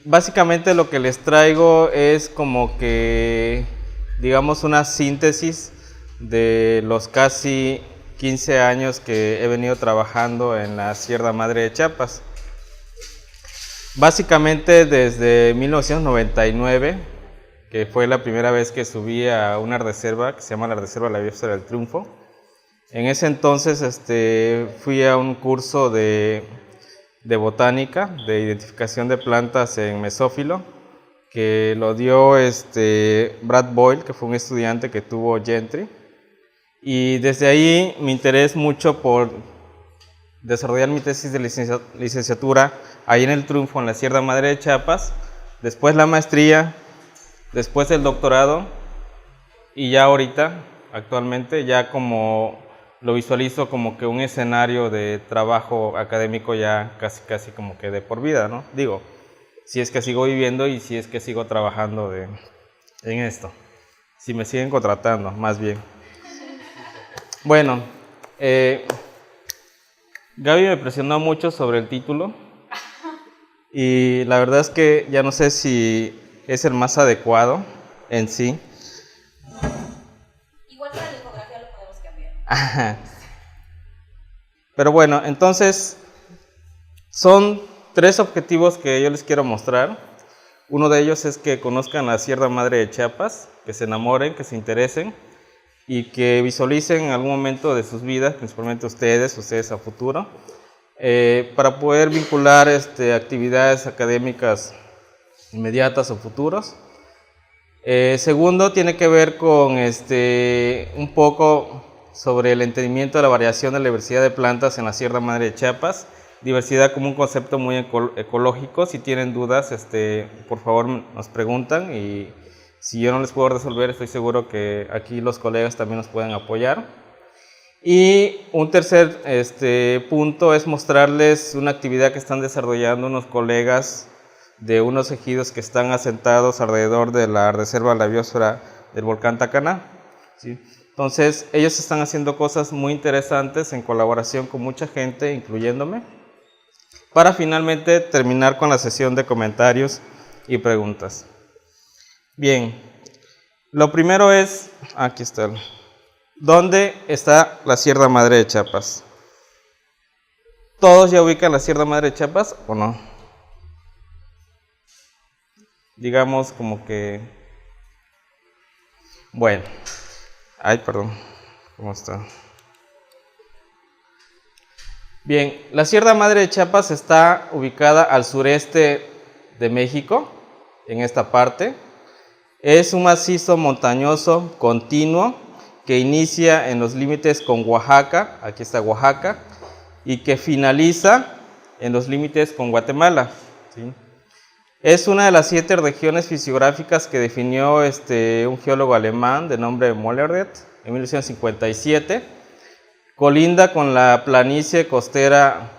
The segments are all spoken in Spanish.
Básicamente lo que les traigo es como que, digamos, una síntesis de los casi 15 años que he venido trabajando en la Sierra Madre de Chiapas. Básicamente desde 1999, que fue la primera vez que subí a una reserva que se llama la Reserva de la Biosfera del Triunfo. En ese entonces fui a un curso de botánica, de identificación de plantas en mesófilo, que lo dio Brad Boyle, que fue un estudiante que tuvo Gentry. Y desde ahí mi interés mucho por desarrollar mi tesis de licenciatura ahí en el Triunfo, en la Sierra Madre de Chiapas, después la maestría, después el doctorado, y ya ahorita, actualmente, ya como lo visualizo como que un escenario de trabajo académico ya casi como que de por vida, ¿no? Digo, si es que sigo viviendo y si es que sigo trabajando en esto, si me siguen contratando, más bien. Bueno, Gaby me presionó mucho sobre el título y la verdad es que ya no sé si es el más adecuado en sí. Igual para la infografía lo podemos cambiar. Ajá. Pero bueno, entonces son 3 objetivos que yo les quiero mostrar. Uno de ellos es que conozcan la Sierra Madre de Chiapas, que se enamoren, que se interesen y que visualicen en algún momento de sus vidas, principalmente ustedes a futuro, para poder vincular actividades académicas inmediatas o futuros. Segundo, tiene que ver con un poco sobre el entendimiento de la variación de la diversidad de plantas en la Sierra Madre de Chiapas. Diversidad como un concepto muy ecológico. Si tienen dudas, por favor nos preguntan, y si yo no les puedo resolver, estoy seguro que aquí los colegas también nos pueden apoyar. Y un tercer punto es mostrarles una actividad que están desarrollando unos colegas de unos ejidos que están asentados alrededor de la Reserva de la Biosfera del volcán Tacaná, ¿sí? Entonces, ellos están haciendo cosas muy interesantes en colaboración con mucha gente, incluyéndome, para finalmente terminar con la sesión de comentarios y preguntas. Bien, lo primero es, aquí está, ¿dónde está la Sierra Madre de Chiapas? ¿Todos ya ubican la Sierra Madre de Chiapas o no? Digamos como que, bueno, ay, perdón, ¿cómo está? Bien, la Sierra Madre de Chiapas está ubicada al sureste de México, en esta parte. Es un macizo montañoso continuo que inicia en los límites con Oaxaca, aquí está Oaxaca, y que finaliza en los límites con Guatemala, ¿sí? Es una de las 7 regiones fisiográficas que definió un geólogo alemán de nombre Molleret en 1957. Colinda con la planicie costera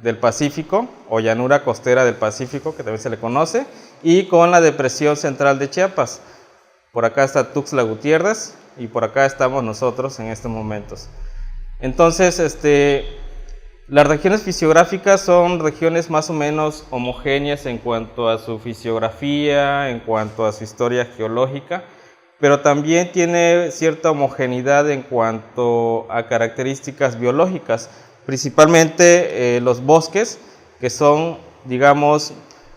del Pacífico, o llanura costera del Pacífico, que también se le conoce, y con la depresión central de Chiapas. Por acá está Tuxtla Gutiérrez y por acá estamos nosotros en estos momentos. Entonces, las regiones fisiográficas son regiones más o menos homogéneas en cuanto a su fisiografía, en cuanto a su historia geológica, pero también tiene cierta homogeneidad en cuanto a características biológicas, principalmente los bosques, que son, digamos,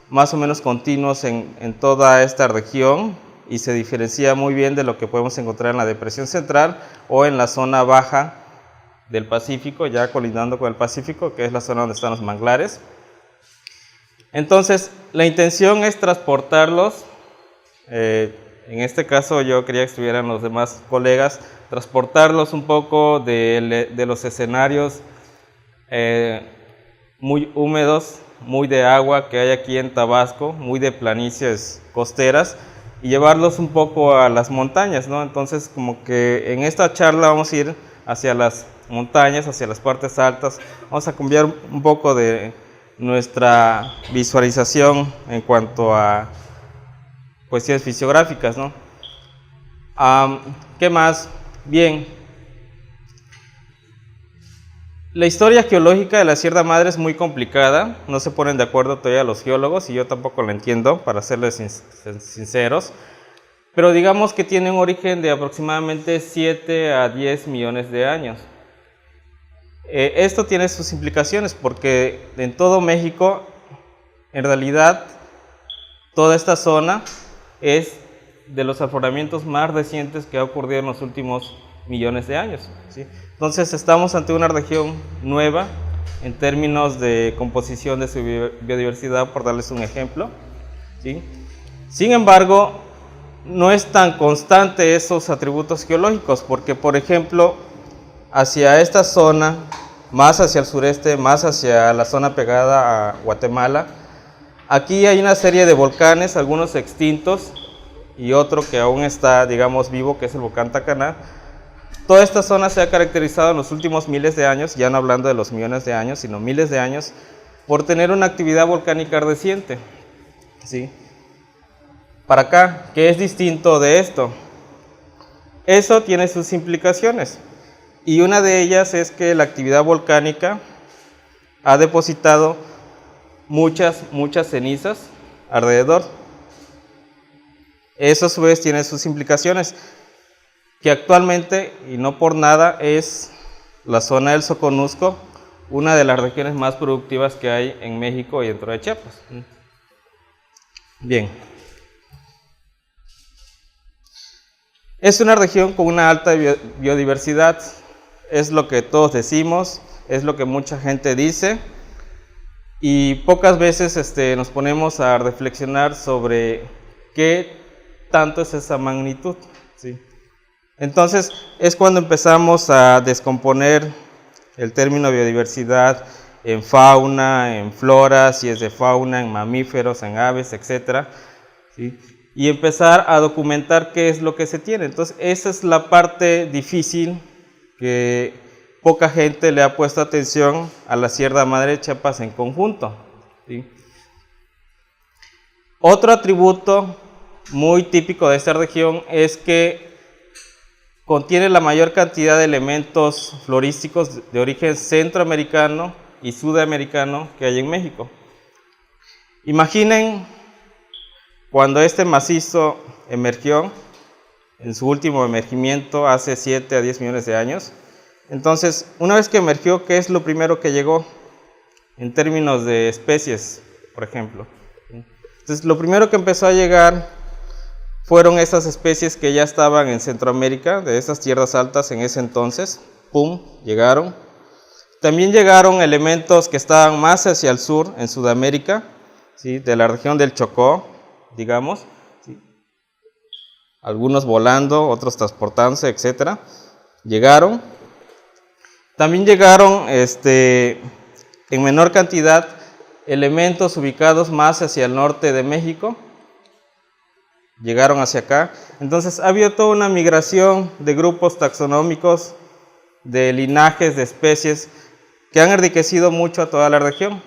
más o menos continuos en toda esta región, y se diferencia muy bien de lo que podemos encontrar en la depresión central o en la zona baja del Pacífico, ya colindando con el Pacífico, que es la zona donde están los manglares. Entonces, la intención es transportarlos, en este caso yo quería que estuvieran los demás colegas, transportarlos un poco de los escenarios muy húmedos, muy de agua que hay aquí en Tabasco, muy de planicies costeras, y llevarlos un poco a las montañas, ¿no? Entonces, como que en esta charla vamos a ir hacia las montañas, hacia las partes altas. Vamos a cambiar un poco de nuestra visualización en cuanto a cuestiones fisiográficas, ¿no? ¿Qué más? Bien. La historia geológica de la Sierra Madre es muy complicada, no se ponen de acuerdo todavía los geólogos y yo tampoco la entiendo, para serles sinceros, pero digamos que tiene un origen de aproximadamente 7 a 10 millones de años. Esto tiene sus implicaciones porque en todo México, en realidad, toda esta zona es de los afloramientos más recientes que ha ocurrido en los últimos millones de años, ¿sí? Entonces estamos ante una región nueva en términos de composición de su biodiversidad, por darles un ejemplo, ¿sí? Sin embargo, no es tan constante esos atributos geológicos, porque por ejemplo, hacia esta zona, más hacia el sureste, más hacia la zona pegada a Guatemala, aquí hay una serie de volcanes, algunos extintos y otro que aún está, digamos, vivo, que es el volcán Tacaná. Toda esta zona se ha caracterizado en los últimos miles de años, ya no hablando de los millones de años, sino miles de años, por tener una actividad volcánica reciente, ¿sí? Para acá, ¿qué es distinto de esto? Eso tiene sus implicaciones, y una de ellas es que la actividad volcánica ha depositado muchas cenizas alrededor. Eso a su vez tiene sus implicaciones, que actualmente, y no por nada, es la zona del Soconusco, una de las regiones más productivas que hay en México y dentro de Chiapas. Bien. Es una región con una alta biodiversidad, es lo que todos decimos, es lo que mucha gente dice, y pocas veces nos ponemos a reflexionar sobre qué tanto es esa magnitud, ¿sí? Entonces, es cuando empezamos a descomponer el término biodiversidad en fauna, en flora, si es de fauna, en mamíferos, en aves, etc., ¿sí? Y empezar a documentar qué es lo que se tiene. Entonces, esa es la parte difícil que poca gente le ha puesto atención a la Sierra Madre de Chiapas en conjunto, ¿sí? Otro atributo muy típico de esta región es que contiene la mayor cantidad de elementos florísticos de origen centroamericano y sudamericano que hay en México. Imaginen cuando este macizo emergió, en su último emergimiento hace 7 a 10 millones de años. Entonces, una vez que emergió, ¿qué es lo primero que llegó en términos de especies, por ejemplo? Entonces, lo primero que empezó a llegar fueron esas especies que ya estaban en Centroamérica, de esas tierras altas en ese entonces, ¡pum!, llegaron. También llegaron elementos que estaban más hacia el sur, en Sudamérica, ¿sí?, de la región del Chocó, digamos, ¿sí?, algunos volando, otros transportándose, etc. Llegaron. También llegaron, en menor cantidad, elementos ubicados más hacia el norte de México, llegaron hacia acá. Entonces ha habido toda una migración de grupos taxonómicos, de linajes, de especies, que han enriquecido mucho a toda la región.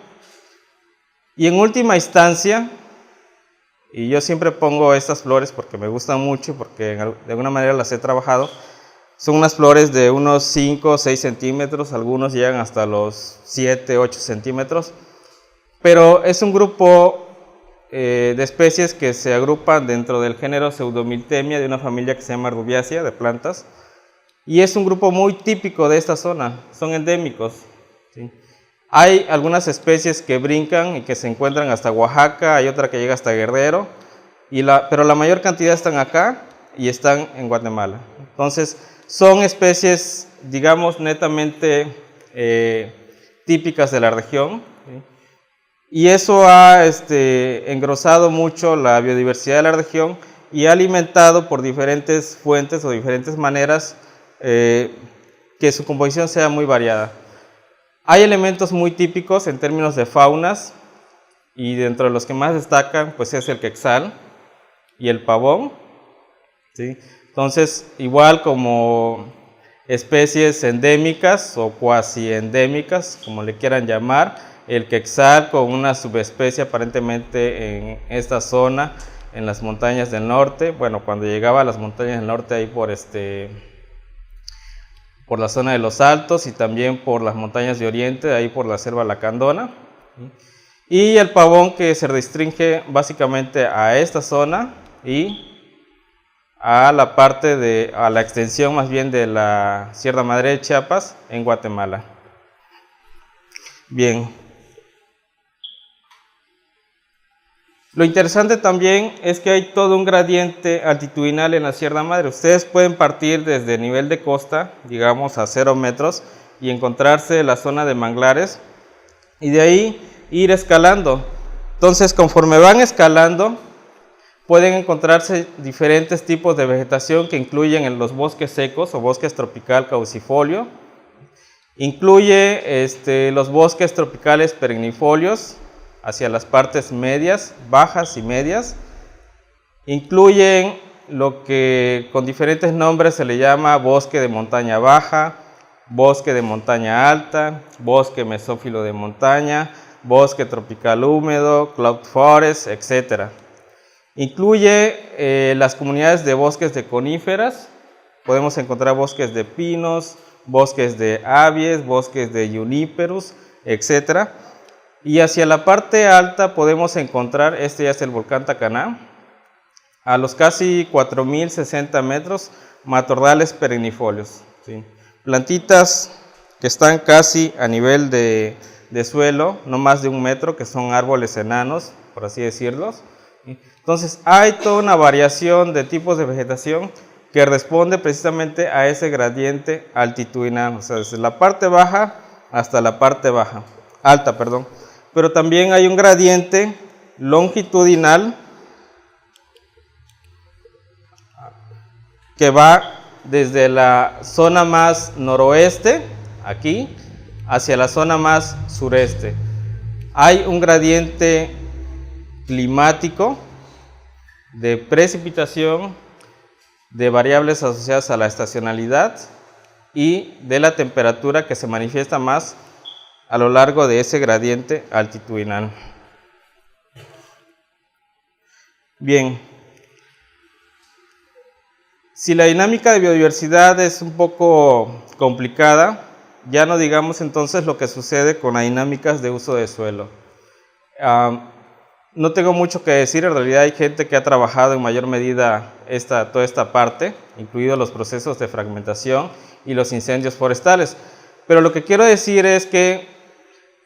Y en última instancia, y yo siempre pongo estas flores porque me gustan mucho, porque de alguna manera las he trabajado, son unas flores de unos 5 o 6 centímetros, algunos llegan hasta los 7, 8 centímetros, pero es un grupo de especies que se agrupan dentro del género Pseudomiltemia, de una familia que se llama Rubiaceae, de plantas, y es un grupo muy típico de esta zona, son endémicos, ¿sí? Hay algunas especies que brincan y que se encuentran hasta Oaxaca, hay otra que llega hasta Guerrero, pero la mayor cantidad están acá y están en Guatemala. Entonces, son especies, digamos, netamente típicas de la región, ¿sí? Y eso ha engrosado mucho la biodiversidad de la región y ha alimentado por diferentes fuentes o diferentes maneras que su composición sea muy variada. Hay elementos muy típicos en términos de faunas, y dentro de los que más destacan pues es el quetzal y el pavón, ¿sí? Entonces, igual como especies endémicas o cuasi endémicas, como le quieran llamar, el quetzal con una subespecie aparentemente en esta zona, en las montañas del norte. Bueno, cuando llegaba a las montañas del norte, ahí por por la zona de los Altos y también por las montañas de Oriente, ahí por la selva lacandona. Y el pavón que se restringe básicamente a esta zona y a la parte a la extensión más bien de la Sierra Madre de Chiapas en Guatemala. Bien. Lo interesante también es que hay todo un gradiente altitudinal en la Sierra Madre. Ustedes pueden partir desde el nivel de costa, digamos a 0 metros, y encontrarse en la zona de manglares, y de ahí ir escalando. Entonces, conforme van escalando, pueden encontrarse diferentes tipos de vegetación que incluyen en los bosques secos o bosques tropical caducifolio. Incluye los bosques tropicales perennifolios hacia las partes medias, bajas y medias. Incluyen lo que con diferentes nombres se le llama bosque de montaña baja, bosque de montaña alta, bosque mesófilo de montaña, bosque tropical húmedo, cloud forest, etc. Incluye las comunidades de bosques de coníferas. Podemos encontrar bosques de pinos, bosques de abies, bosques de juniperus, etc. Y hacia la parte alta podemos encontrar, este ya es el volcán Tacaná, a los casi 4060 metros, matorrales perennifolios, ¿sí? Plantitas que están casi a nivel de suelo, no más de 1 metro, que son árboles enanos, por así decirlos. Entonces hay toda una variación de tipos de vegetación que responde precisamente a ese gradiente altitudinal, o sea, desde la parte baja hasta la parte alta, perdón. Pero también hay un gradiente longitudinal que va desde la zona más noroeste, aquí, hacia la zona más sureste. Hay un gradiente climático de precipitación, de variables asociadas a la estacionalidad y de la temperatura que se manifiesta más a lo largo de ese gradiente altitudinal. Bien, si la dinámica de biodiversidad es un poco complicada, ya no digamos entonces lo que sucede con las dinámicas de uso de suelo. No tengo mucho que decir, en realidad hay gente que ha trabajado en mayor medida toda esta parte, incluidos los procesos de fragmentación y los incendios forestales. Pero lo que quiero decir es que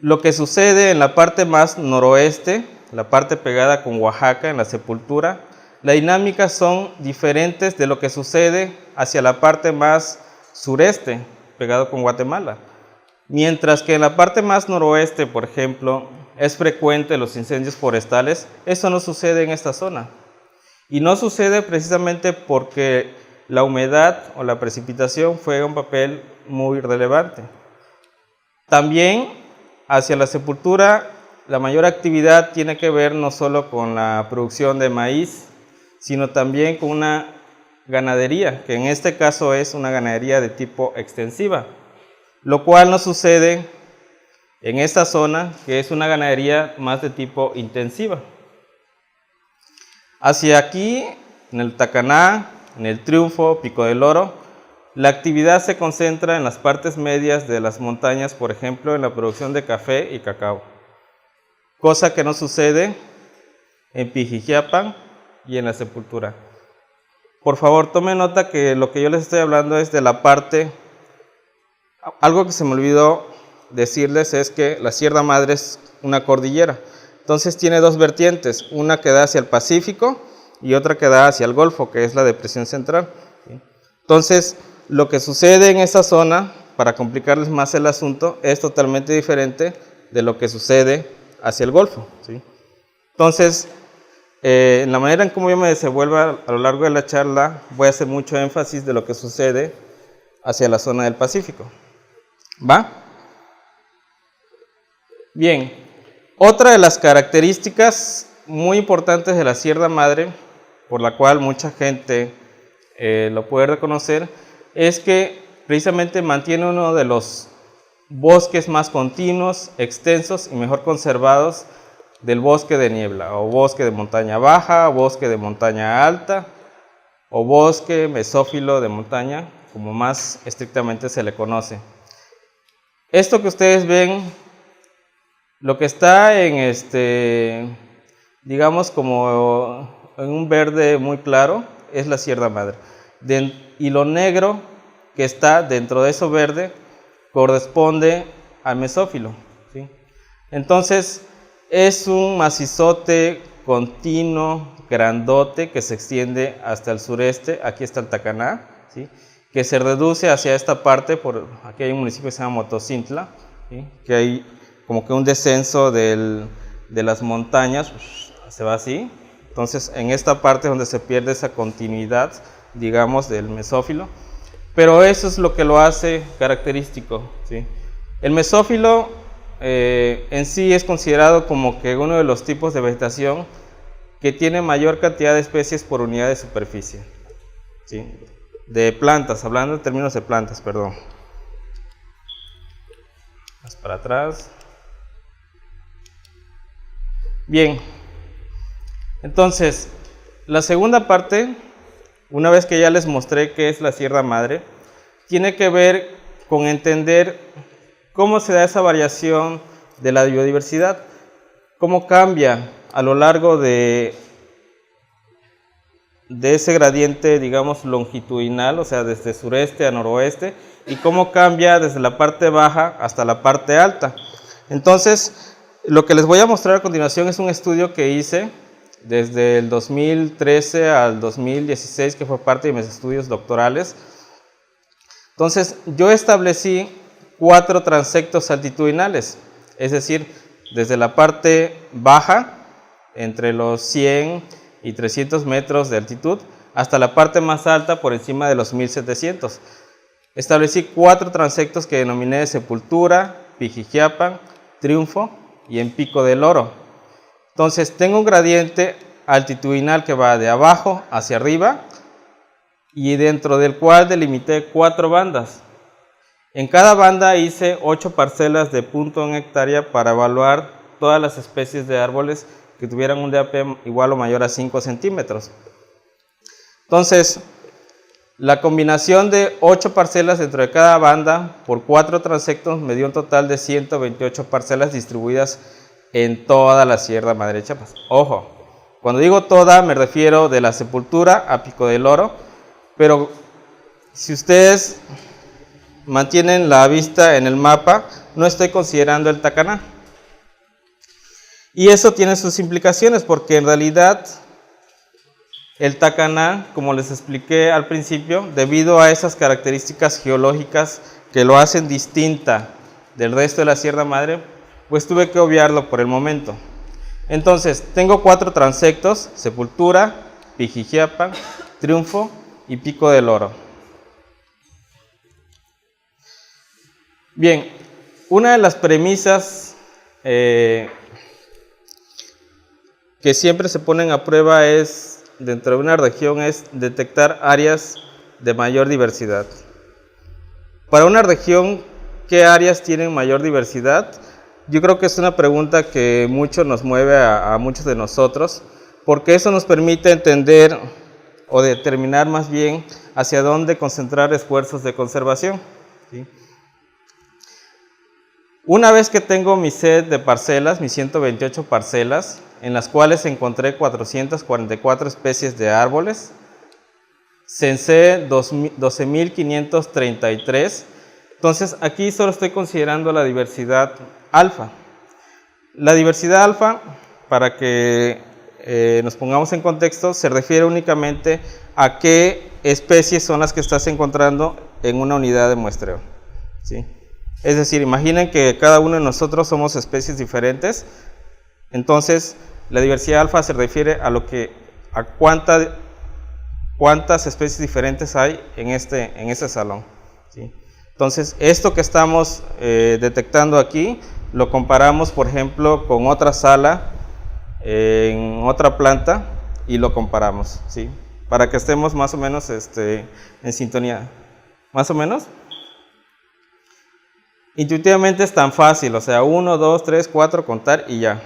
lo que sucede en la parte más noroeste, la parte pegada con Oaxaca, en la Sepultura, las dinámicas son diferentes de lo que sucede hacia la parte más sureste, pegado con Guatemala. Mientras que en la parte más noroeste, por ejemplo, es frecuente los incendios forestales, eso no sucede en esta zona. Y no sucede precisamente porque la humedad o la precipitación juega un papel muy relevante. También hacia la Sepultura, la mayor actividad tiene que ver no solo con la producción de maíz, sino también con una ganadería, que en este caso es una ganadería de tipo extensiva, lo cual no sucede en esta zona, que es una ganadería más de tipo intensiva. Hacia aquí, en el Tacaná, en el Triunfo, Pico del Oro, la actividad se concentra en las partes medias de las montañas, por ejemplo, en la producción de café y cacao, cosa que no sucede en Pijijiapan y en la Sepultura. Por favor, tomen nota que lo que yo les estoy hablando es de la parte. Algo que se me olvidó decirles es que la Sierra Madre es una cordillera, entonces tiene dos vertientes, una que da hacia el Pacífico y otra que da hacia el Golfo, que es la depresión central. Entonces, lo que sucede en esa zona, para complicarles más el asunto, es totalmente diferente de lo que sucede hacia el Golfo, ¿sí? Entonces, en la manera en cómo yo me desenvuelva a lo largo de la charla, voy a hacer mucho énfasis de lo que sucede hacia la zona del Pacífico. ¿Va? Bien, otra de las características muy importantes de la Sierra Madre, por la cual mucha gente lo puede reconocer, es que precisamente mantiene uno de los bosques más continuos, extensos y mejor conservados del bosque de niebla, o bosque de montaña baja, o bosque de montaña alta, o bosque mesófilo de montaña, como más estrictamente se le conoce. Esto que ustedes ven, lo que está en digamos como en un verde muy claro, es la sierra madre. Y lo negro que está dentro de eso verde corresponde al mesófilo, ¿sí? Entonces es un macizote continuo, grandote, que se extiende hasta el sureste. Aquí está el Tacaná, ¿sí? Que se reduce hacia esta parte, aquí hay un municipio que se llama Motocintla, ¿sí? Que hay como que un descenso de las montañas, se va así. Entonces en esta parte es donde se pierde esa continuidad, digamos, del mesófilo, pero eso es lo que lo hace característico, ¿sí? El mesófilo en sí es considerado como que uno de los tipos de vegetación que tiene mayor cantidad de especies por unidad de superficie, ¿sí? De plantas, hablando en términos de plantas, perdón. Más para atrás. Bien, entonces, la segunda parte, una vez que ya les mostré qué es la Sierra Madre, tiene que ver con entender cómo se da esa variación de la biodiversidad, cómo cambia a lo largo de ese gradiente, digamos, longitudinal, o sea, desde sureste a noroeste, y cómo cambia desde la parte baja hasta la parte alta. Entonces, lo que les voy a mostrar a continuación es un estudio que hice desde el 2013 al 2016, que fue parte de mis estudios doctorales. Entonces, yo establecí 4 transectos altitudinales, es decir, desde la parte baja, entre los 100 y 300 metros de altitud, hasta la parte más alta, por encima de los 1700. Establecí 4 transectos que denominé Sepultura, Pijijiapan, Triunfo y en Pico del Oro. Entonces, tengo un gradiente altitudinal que va de abajo hacia arriba y dentro del cual delimité 4 bandas. En cada banda hice 8 parcelas de punto en hectárea para evaluar todas las especies de árboles que tuvieran un DAP igual o mayor a 5 centímetros. Entonces, la combinación de 8 parcelas dentro de cada banda por 4 transectos me dio un total de 128 parcelas distribuidas en toda la Sierra Madre de Chiapas. Ojo, cuando digo toda me refiero de la Sepultura a Pico del Oro, pero si ustedes mantienen la vista en el mapa, no estoy considerando el Tacaná. Y eso tiene sus implicaciones, porque en realidad el Tacaná, como les expliqué al principio, debido a esas características geológicas que lo hacen distinta del resto de la Sierra Madre, pues tuve que obviarlo por el momento. Entonces, tengo 4 transectos: Sepultura, Pijijiapan, Triunfo y Pico del Oro. Bien, una de las premisas que siempre se ponen a prueba es, dentro de una región, es detectar áreas de mayor diversidad. Para una región, ¿qué áreas tienen mayor diversidad? Yo creo que es una pregunta que mucho nos mueve a muchos de nosotros, porque eso nos permite entender o determinar más bien hacia dónde concentrar esfuerzos de conservación, ¿sí? Una vez que tengo mi set de parcelas, mis 128 parcelas, en las cuales encontré 444 especies de árboles, censé 12.533, entonces aquí solo estoy considerando la diversidad alfa. La diversidad alfa, para que nos pongamos en contexto, se refiere únicamente a qué especies son las que estás encontrando en una unidad de muestreo, ¿sí? Es decir, imaginen que cada uno de nosotros somos especies diferentes. Entonces, la diversidad alfa se refiere a cuántas especies diferentes hay en ese salón, ¿sí? Entonces, esto que estamos detectando aquí, lo comparamos, por ejemplo, con otra sala en otra planta y lo comparamos, ¿sí? Para que estemos más o menos en sintonía. ¿Más o menos? Intuitivamente es tan fácil, o sea, 1, 2, 3, 4, contar y ya.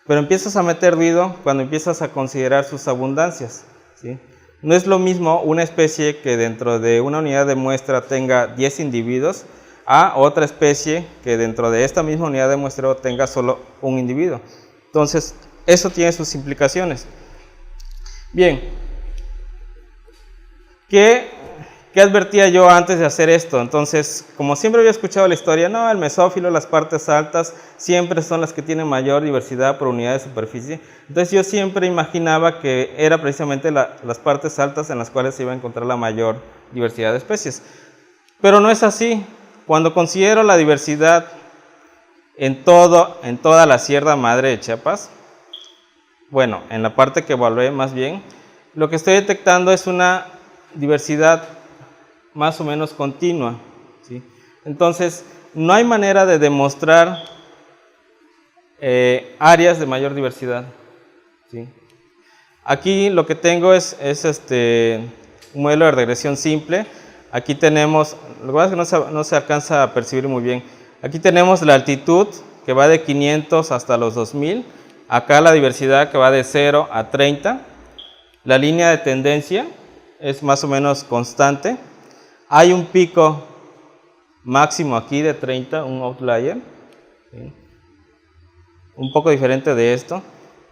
Pero empiezas a meter ruido cuando empiezas a considerar sus abundancias, ¿sí? No es lo mismo una especie que dentro de una unidad de muestra tenga 10 individuos a otra especie que dentro de esta misma unidad de muestreo tenga solo un individuo. Entonces, eso tiene sus implicaciones. Bien, ¿qué advertía yo antes de hacer esto? Entonces, como siempre había escuchado la historia, no, el mesófilo, las partes altas, siempre son las que tienen mayor diversidad por unidad de superficie. Entonces yo siempre imaginaba que era precisamente las partes altas en las cuales se iba a encontrar la mayor diversidad de especies. Pero no es así. Cuando considero la diversidad en toda la Sierra Madre de Chiapas, bueno, en la parte que evalué más bien, lo que estoy detectando es una diversidad más o menos continua, ¿sí? Entonces, no hay manera de demostrar áreas de mayor diversidad, ¿sí? Aquí lo que tengo es un modelo de regresión simple. Aquí tenemos, lo que pasa es que no se alcanza a percibir muy bien. Aquí tenemos la altitud que va de 500 hasta los 2000. Acá la diversidad que va de 0 a 30. La línea de tendencia es más o menos constante. Hay un pico máximo aquí de 30, un outlier, ¿sí? Un poco diferente de esto,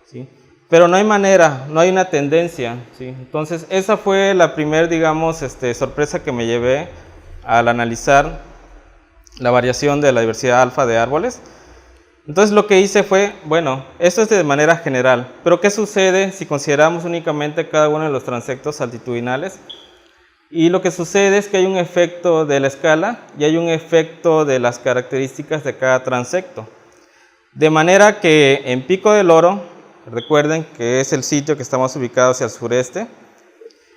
¿sí? Pero no hay manera, no hay una tendencia, ¿sí? Entonces, esa fue la primera, digamos, sorpresa que me llevé al analizar la variación de la diversidad alfa de árboles. Entonces, lo que hice fue, bueno, esto es de manera general, pero ¿qué sucede si consideramos únicamente cada uno de los transectos altitudinales? Y lo que sucede es que hay un efecto de la escala y hay un efecto de las características de cada transecto. De manera que en Pico del Oro, recuerden que es el sitio que está más ubicado hacia el sureste,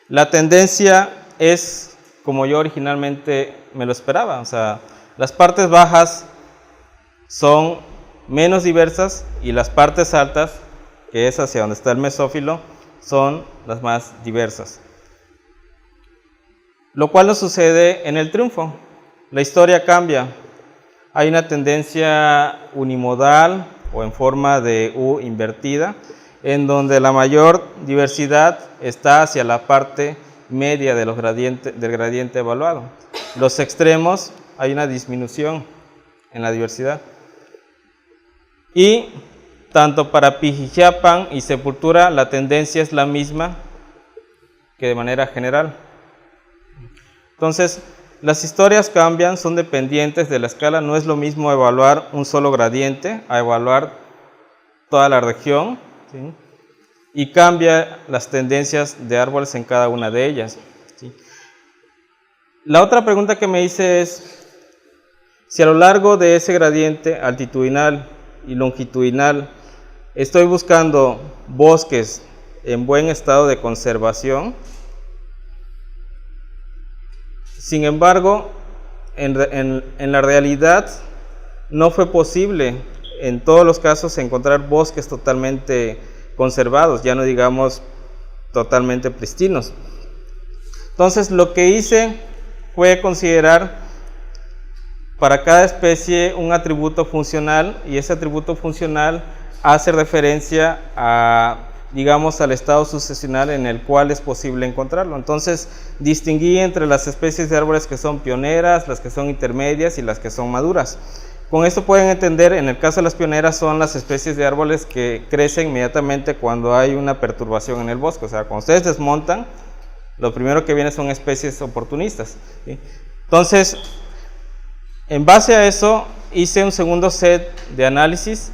la tendencia es como yo originalmente me lo esperaba. O sea, las partes bajas son menos diversas y las partes altas, que es hacia donde está el mesófilo, son las más diversas. Lo cual no sucede en el Triunfo. La historia cambia. Hay una tendencia unimodal o en forma de U invertida, en donde la mayor diversidad está hacia la parte media de del gradiente evaluado. Los extremos, hay una disminución en la diversidad. Y tanto para Pijijiapan y Sepultura la tendencia es la misma que de manera general. Entonces, las historias cambian, son dependientes de la escala. No es lo mismo evaluar un solo gradiente a evaluar toda la región, ¿sí? Y cambia las tendencias de árboles en cada una de ellas, ¿sí? La otra pregunta que me hice es, si a lo largo de ese gradiente altitudinal y longitudinal estoy buscando bosques en buen estado de conservación, sin embargo, en la realidad no fue posible en todos los casos encontrar bosques totalmente conservados, ya no digamos totalmente pristinos. Entonces, lo que hice fue considerar para cada especie un atributo funcional, y ese atributo funcional hace referencia a, digamos, al estado sucesional en el cual es posible encontrarlo. Entonces, distinguí entre las especies de árboles que son pioneras, las que son intermedias y las que son maduras. Con esto pueden entender, en el caso de las pioneras son las especies de árboles que crecen inmediatamente cuando hay una perturbación en el bosque. O sea, cuando ustedes desmontan, lo primero que viene son especies oportunistas, ¿sí? Entonces, en base a eso, hice un segundo set de análisis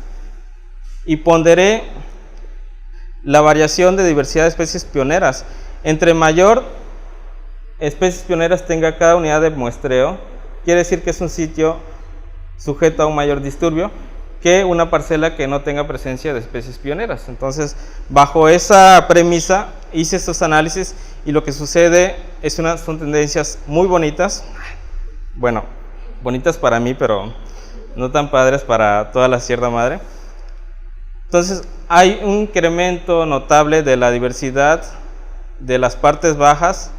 y ponderé la variación de diversidad de especies pioneras. Entre mayor especies pioneras tenga cada unidad de muestreo, quiere decir que es un sitio sujeto a un mayor disturbio que una parcela que no tenga presencia de especies pioneras. Entonces, bajo esa premisa, hice estos análisis y lo que sucede es son tendencias muy bonitas. Bueno, bonitas para mí, pero no tan padres para toda la Sierra Madre. Entonces, hay un incremento notable de la diversidad de las partes bajas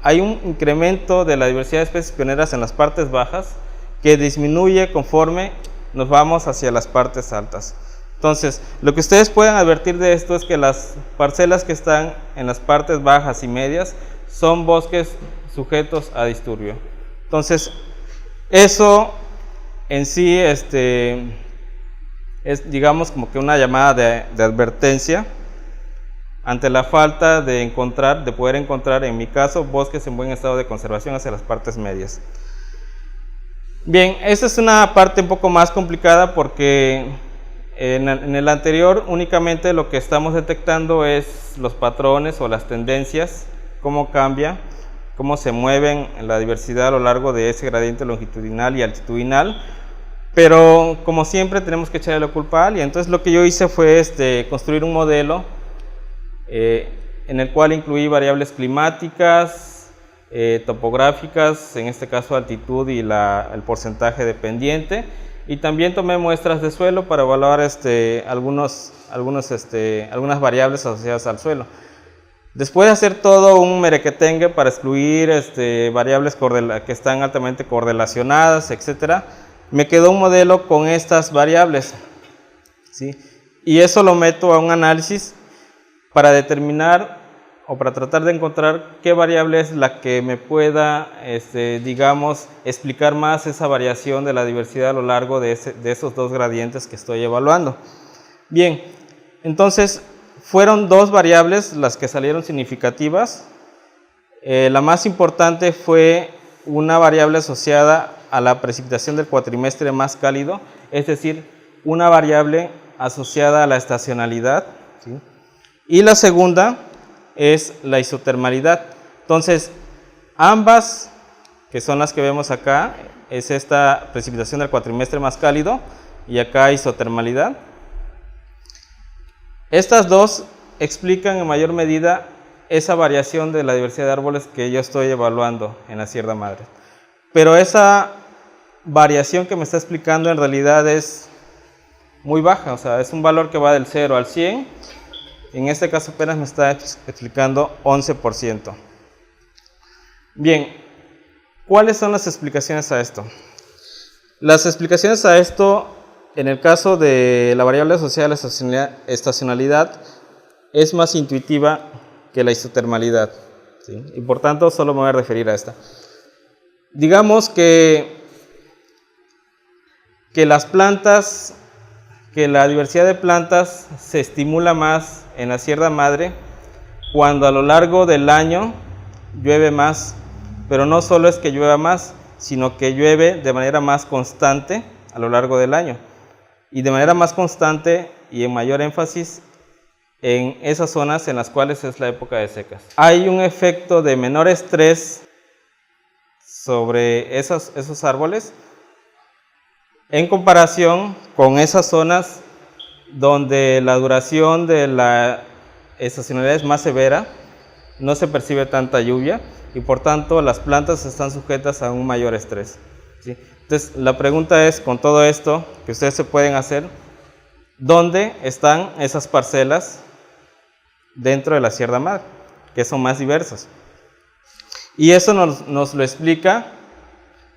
hay un incremento de la diversidad de especies pioneras en las partes bajas que disminuye conforme nos vamos hacia las partes altas. Entonces, lo que ustedes pueden advertir de esto es que las parcelas que están en las partes bajas y medias son bosques sujetos a disturbio. Entonces, eso en sí es, digamos, como que una llamada de advertencia ante la falta de poder encontrar, en mi caso, bosques en buen estado de conservación hacia las partes medias. Bien, esta es una parte un poco más complicada porque en el anterior únicamente lo que estamos detectando es los patrones o las tendencias, cómo cambia, cómo se mueven la diversidad a lo largo de ese gradiente longitudinal y altitudinal, pero como siempre tenemos que echarle la culpa a alguien. Entonces lo que yo hice fue construir un modelo en el cual incluí variables climáticas, topográficas, en este caso altitud y el porcentaje de pendiente, y también tomé muestras de suelo para evaluar algunas variables asociadas al suelo. Después de hacer todo un merequetengue para excluir variables que están altamente correlacionadas, etc., me quedó un modelo con estas variables, ¿sí? Y eso lo meto a un análisis para determinar o para tratar de encontrar qué variable es la que me pueda, digamos, explicar más esa variación de la diversidad a lo largo de esos dos gradientes que estoy evaluando. Bien, entonces fueron dos variables las que salieron significativas. La más importante fue una variable asociada a la precipitación del cuatrimestre más cálido, es decir, una variable asociada a la estacionalidad, ¿sí? Y la segunda es la isotermalidad. Entonces, ambas, que son las que vemos acá, es esta precipitación del cuatrimestre más cálido y acá isotermalidad. Estas dos explican en mayor medida esa variación de la diversidad de árboles que yo estoy evaluando en la Sierra Madre. Pero esa variación que me está explicando en realidad es muy baja, o sea, es un valor que va del 0 al 100. En este caso apenas me está explicando 11%. Bien, ¿cuáles son las explicaciones a esto? Las explicaciones a esto, en el caso de la variable asociada a la estacionalidad, es más intuitiva que la isotermalidad, ¿sí? Y por tanto solo me voy a referir a esta. Digamos que la diversidad de plantas se estimula más en la Sierra Madre cuando a lo largo del año llueve más, pero no solo es que llueva más, sino que llueve de manera más constante a lo largo del año, y de manera más constante y en mayor énfasis en esas zonas en las cuales es la época de secas. Hay un efecto de menor estrés sobre esos árboles en comparación con esas zonas donde la duración de la estacionalidad es más severa, no se percibe tanta lluvia y por tanto las plantas están sujetas a un mayor estrés, ¿sí? Entonces la pregunta es, con todo esto que ustedes se pueden hacer, ¿dónde están esas parcelas dentro de la Sierra Madre, que son más diversas? Y eso nos lo explica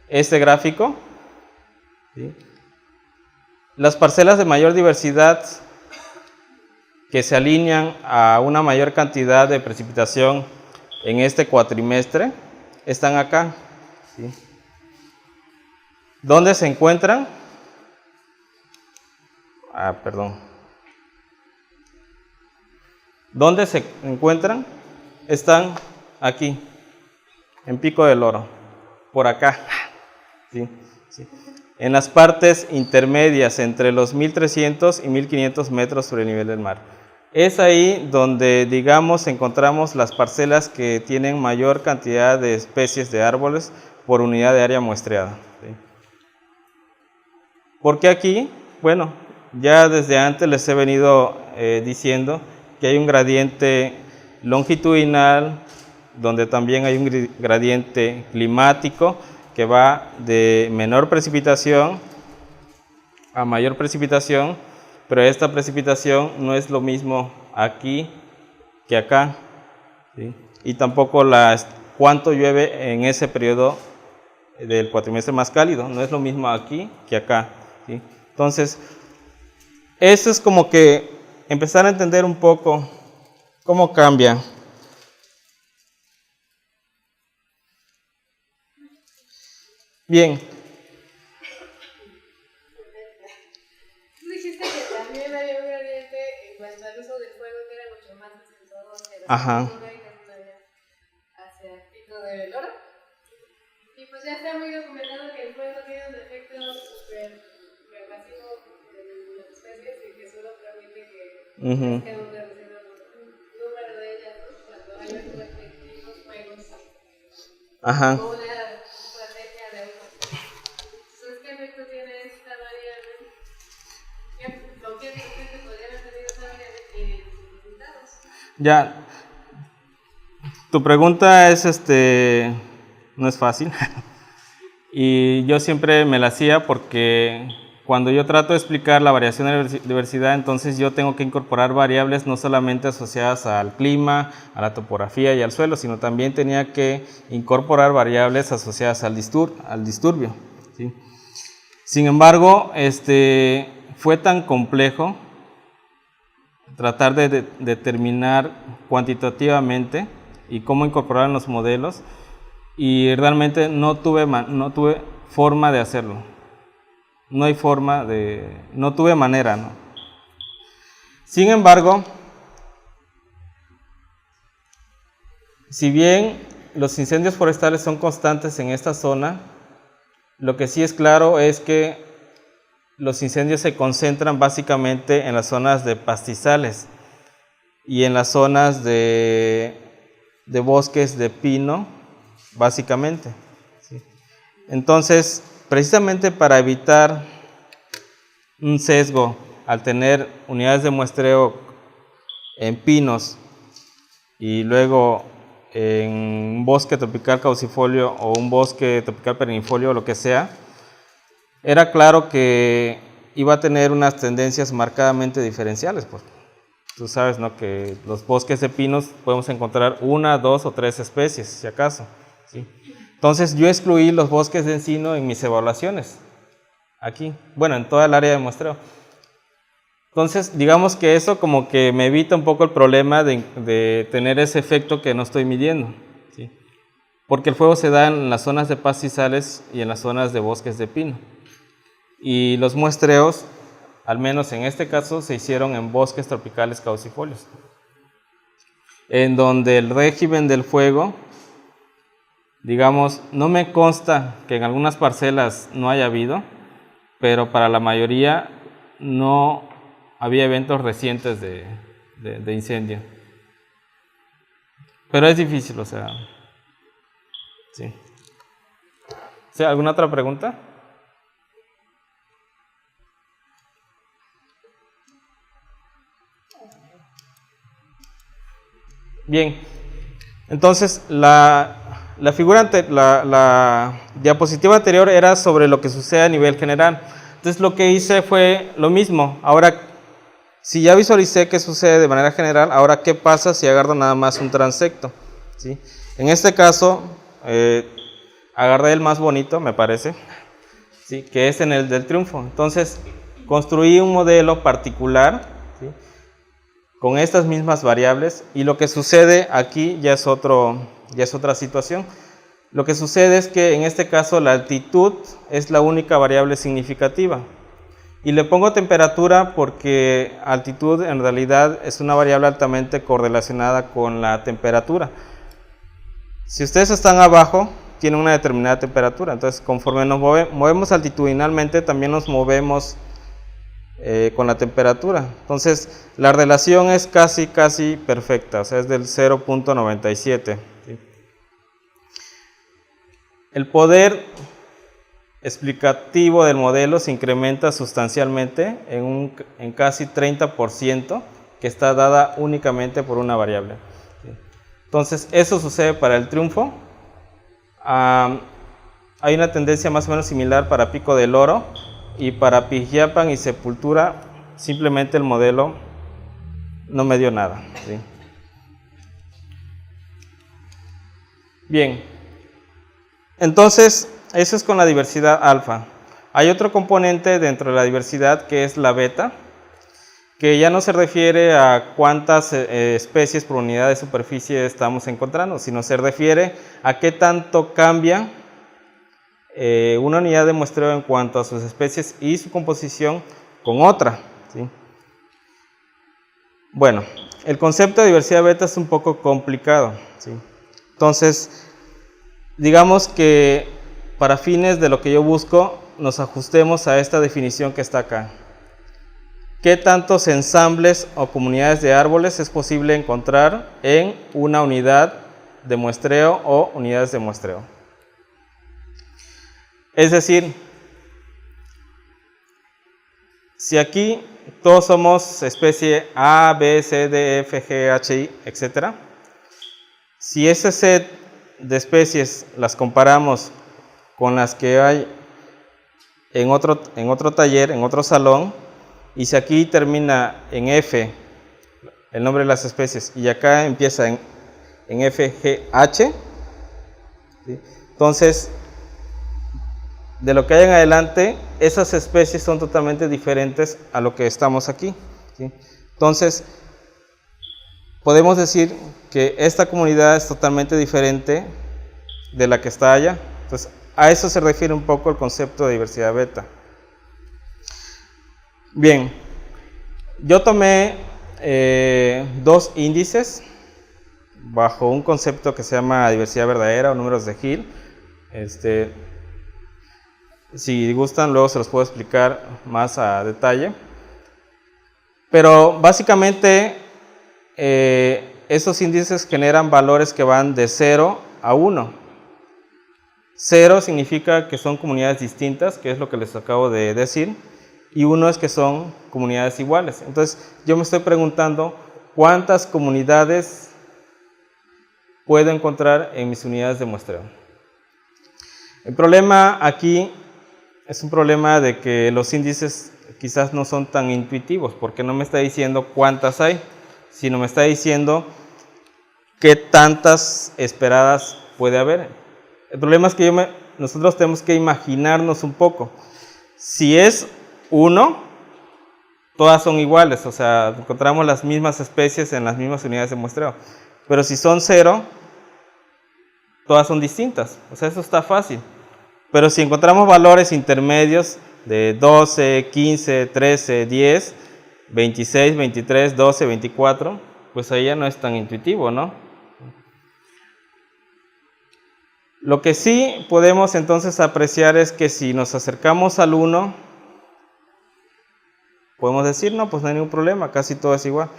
este gráfico, ¿sí? Las parcelas de mayor diversidad que se alinean a una mayor cantidad de precipitación en este cuatrimestre están acá, ¿sí? ¿Dónde se encuentran? ¿Dónde se encuentran? Están aquí, en Pico del Oro, por acá, ¿sí? Sí. En las partes intermedias entre los 1300 y 1500 metros sobre el nivel del mar. Es ahí donde, digamos, encontramos las parcelas que tienen mayor cantidad de especies de árboles por unidad de área muestreada, ¿sí? ¿Por qué aquí? Bueno, ya desde antes les he venido diciendo que hay un gradiente longitudinal, donde también hay un gradiente climático, que va de menor precipitación a mayor precipitación, pero esta precipitación no es lo mismo aquí que acá, ¿sí? Y tampoco cuánto llueve en ese periodo del cuatrimestre más cálido, no es lo mismo aquí que acá, ¿sí? Entonces, eso es como que empezar a entender un poco cómo cambia. Bien. Tú dijiste que también había un gradiente en cuanto al uso del fuego que era mucho más acentuado hacia la Ajá. cintura y hacia el pico del oro. Y pues ya está muy documentado que el fuego tiene un efecto súper invasivo en las especies y que solo permite que crezcan un número de ellas, ¿no? Cuando hay respectivos fuegos. Ajá. Como una estrategia de uso. Entonces, ¿qué efecto tiene esta variable? ¿Con qué efecto podría haber tenido esta variable en sus resultados? Ya. Tu pregunta es, no es fácil. Y yo siempre me la hacía porque cuando yo trato de explicar la variación de diversidad, entonces yo tengo que incorporar variables no solamente asociadas al clima, a la topografía y al suelo, sino también tenía que incorporar variables asociadas al disturbio, ¿sí? Sin embargo, fue tan complejo tratar de determinar cuantitativamente y cómo incorporar en los modelos, y realmente no tuve forma de hacerlo. No tuve manera, ¿no? Sin embargo, si bien los incendios forestales son constantes en esta zona, lo que sí es claro es que los incendios se concentran básicamente en las zonas de pastizales y en las zonas de bosques de pino, básicamente, ¿sí? Entonces, precisamente para evitar un sesgo al tener unidades de muestreo en pinos y luego en un bosque tropical caducifolio o un bosque tropical perennifolio o lo que sea, era claro que iba a tener unas tendencias marcadamente diferenciales, porque tú sabes, ¿no?, que los bosques de pinos podemos encontrar 1, 2 o 3 especies, si acaso, ¿sí? Entonces yo excluí los bosques de encino en mis evaluaciones, aquí, bueno, en toda el área de muestreo. Entonces, digamos que eso como que me evita un poco el problema de tener ese efecto que no estoy midiendo, ¿sí? Porque el fuego se da en las zonas de pastizales y en las zonas de bosques de pino. Y los muestreos, al menos en este caso, se hicieron en bosques tropicales caducifolios, en donde el régimen del fuego, digamos, no me consta que en algunas parcelas no haya habido, pero para la mayoría no había eventos recientes de incendio. Pero es difícil, o sea, sí. ¿Sí? ¿Alguna otra pregunta? Bien, entonces la diapositiva anterior era sobre lo que sucede a nivel general. Entonces lo que hice fue lo mismo. Ahora, si ya visualicé qué sucede de manera general, ahora qué pasa si agarro nada más un transecto, ¿sí? En este caso, agarré el más bonito, me parece, ¿sí?, que es en el del Triunfo. Entonces, construí un modelo particular, ¿sí?, con estas mismas variables, y lo que sucede aquí ya es otra situación. Lo que sucede es que en este caso la altitud es la única variable significativa. Y le pongo temperatura porque altitud en realidad es una variable altamente correlacionada con la temperatura. Si ustedes están abajo, tienen una determinada temperatura. Entonces, conforme nos movemos altitudinalmente, también nos movemos con la temperatura. Entonces, la relación es casi perfecta, o sea, es del 0.97. ¿Sí? El poder explicativo del modelo se incrementa sustancialmente en casi 30%, que está dada únicamente por una variable. ¿Sí? Entonces, eso sucede para el Triunfo. Hay una tendencia más o menos similar para Pico del Oro, y para Pijiapan y Sepultura simplemente el modelo no me dio nada, ¿sí? Bien, entonces eso es con la diversidad alfa. Hay otro componente dentro de la diversidad que es la beta, que ya no se refiere a cuántas especies por unidad de superficie estamos encontrando, sino se refiere a qué tanto cambia una unidad de muestreo en cuanto a sus especies y su composición con otra, ¿sí? Bueno, el concepto de diversidad beta es un poco complicado, ¿sí? Entonces, digamos que para fines de lo que yo busco, nos ajustemos a esta definición que está acá. ¿Qué tantos ensambles o comunidades de árboles es posible encontrar en una unidad de muestreo o unidades de muestreo? Es decir, si aquí todos somos especie A, B, C, D, F, G, H, I, etc. Si ese set de especies las comparamos con las que hay en otro taller, en otro salón, y si aquí termina en F el nombre de las especies y acá empieza en F, G, H, ¿sí? Entonces, de lo que hay en adelante, esas especies son totalmente diferentes a lo que estamos aquí, ¿sí? Entonces, podemos decir que esta comunidad es totalmente diferente de la que está allá. Entonces, a eso se refiere un poco el concepto de diversidad beta. Bien, yo tomé dos índices bajo un concepto que se llama diversidad verdadera o números de Hill. Si gustan, luego se los puedo explicar más a detalle. Pero básicamente esos índices generan valores que van de 0 a 1. 0 significa que son comunidades distintas, que es lo que les acabo de decir, y 1 es que son comunidades iguales. Entonces, yo me estoy preguntando cuántas comunidades puedo encontrar en mis unidades de muestreo. El problema aquí es un problema de que los índices quizás no son tan intuitivos, porque no me está diciendo cuántas hay, sino me está diciendo qué tantas esperadas puede haber. El problema es que nosotros tenemos que imaginarnos un poco. Si es 1, todas son iguales, o sea, encontramos las mismas especies en las mismas unidades de muestreo. Pero si son 0, todas son distintas, o sea, eso está fácil. Pero si encontramos valores intermedios de 12, 15, 13, 10, 26, 23, 12, 24, pues ahí ya no es tan intuitivo, ¿no? Lo que sí podemos entonces apreciar es que si nos acercamos al 1, podemos decir, no, pues no hay ningún problema, casi todo es igual.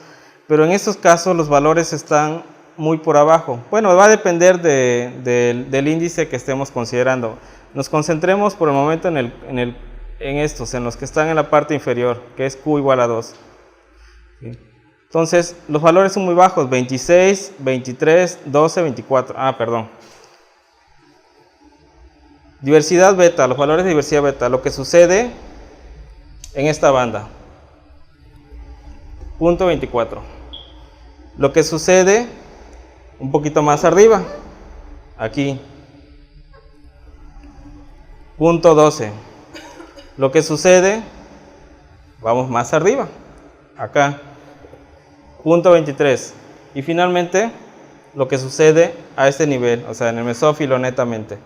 Pero en estos casos los valores están muy por abajo. Bueno, va a depender del índice que estemos considerando. Nos concentremos por el momento en estos, en los que están en la parte inferior, que es Q igual a 2. ¿Sí? Entonces, los valores son muy bajos, 26, 23, 12, 24. Ah, perdón. Diversidad beta, los valores de diversidad beta, lo que sucede en esta banda. Punto 24. Lo que sucede un poquito más arriba, aquí. Punto 12. Lo que sucede, vamos más arriba, acá. Punto 23. Y finalmente, lo que sucede a este nivel, o sea, en el mesófilo netamente.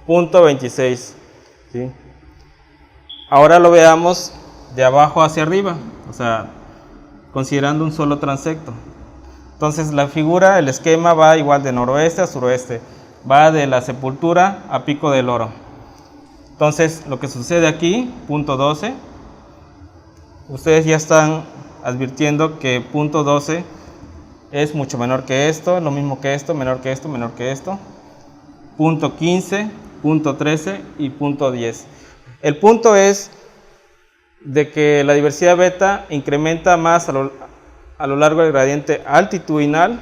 Punto 26. ¿Sí? Ahora lo veamos de abajo hacia arriba, o sea, considerando un solo transecto. Entonces la figura, el esquema va igual de noroeste a suroeste, va de la Sepultura a Pico del Oro. Entonces lo que sucede aquí, punto 12, ustedes ya están advirtiendo que punto 12 es mucho menor que esto, lo mismo que esto, menor que esto, menor que esto. Punto 15, punto 13 y punto 10. El punto es de que la diversidad beta incrementa más a lo largo del gradiente altitudinal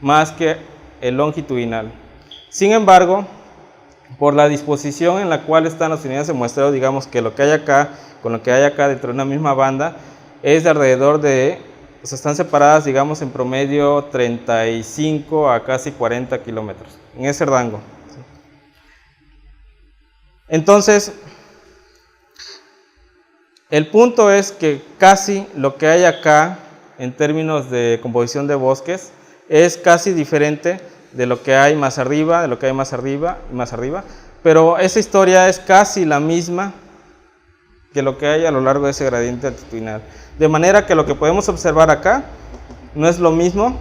más que el longitudinal. Sin embargo, por la disposición en la cual están las unidades de muestreo, digamos que lo que hay acá con lo que hay acá dentro de una misma banda es de alrededor de, o sea, están separadas, digamos, en promedio 35 a casi 40 kilómetros, en ese rango. Entonces, El punto es que casi lo que hay acá, en términos de composición de bosques, es casi diferente de lo que hay más arriba, de lo que hay más arriba y más arriba, pero esa historia es casi la misma que lo que hay a lo largo de ese gradiente altitudinal. De manera que lo que podemos observar acá no es lo mismo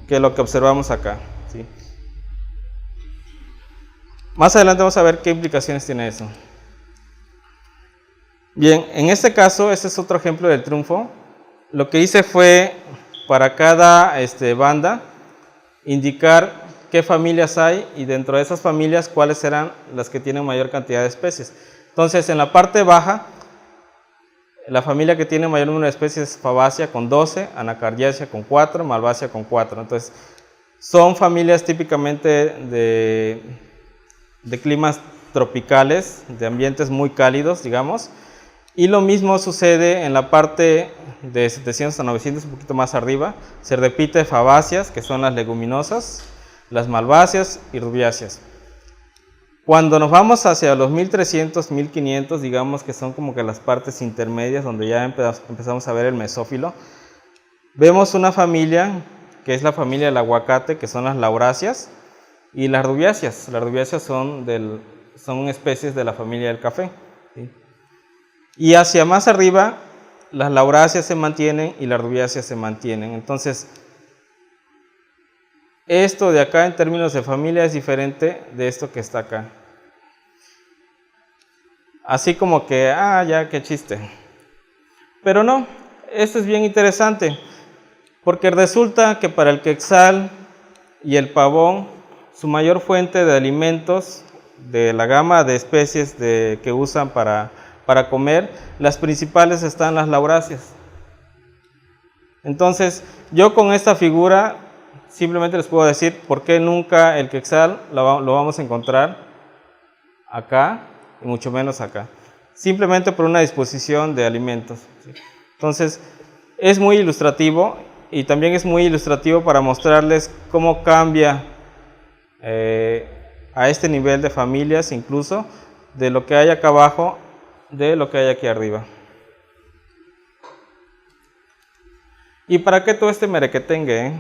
que lo que observamos acá, ¿sí? Más adelante vamos a ver qué implicaciones tiene eso. Bien, en este caso, este es otro ejemplo del triunfo. Lo que hice fue, para cada banda, indicar qué familias hay y dentro de esas familias cuáles eran las que tienen mayor cantidad de especies. Entonces, en la parte baja, la familia que tiene mayor número de especies es Fabacia con 12, Anacardiaceae con 4, Malvaceae con 4. Entonces, son familias típicamente de climas tropicales, de ambientes muy cálidos, digamos. Y lo mismo sucede en la parte de 700 a 900, un poquito más arriba. Se repite Fabaceas, que son las leguminosas, las Malvaceas y Rubiáceas. Cuando nos vamos hacia los 1300, 1500, digamos que son como que las partes intermedias, donde ya empezamos a ver el mesófilo, vemos una familia que es la familia del aguacate, que son las Lauráceas, y las Rubiáceas. Las Rubiáceas son especies de la familia del café, ¿sí? Y hacia más arriba, las Lauráceas se mantienen y las Rubiáceas se mantienen. Entonces, esto de acá en términos de familia es diferente de esto que está acá. Así como que, ya, qué chiste. Pero no, esto es bien interesante, porque resulta que para el quetzal y el pavón, su mayor fuente de alimentos, de la gama de especies que usan para comer, las principales están las Lauráceas. Entonces, yo con esta figura simplemente les puedo decir por qué nunca el quetzal lo vamos a encontrar acá y mucho menos acá. Simplemente por una disposición de alimentos. Entonces, es muy ilustrativo y también es muy ilustrativo para mostrarles cómo cambia a este nivel de familias, incluso de lo que hay acá abajo, de lo que hay aquí arriba. ¿Y para qué todo este merequetengue?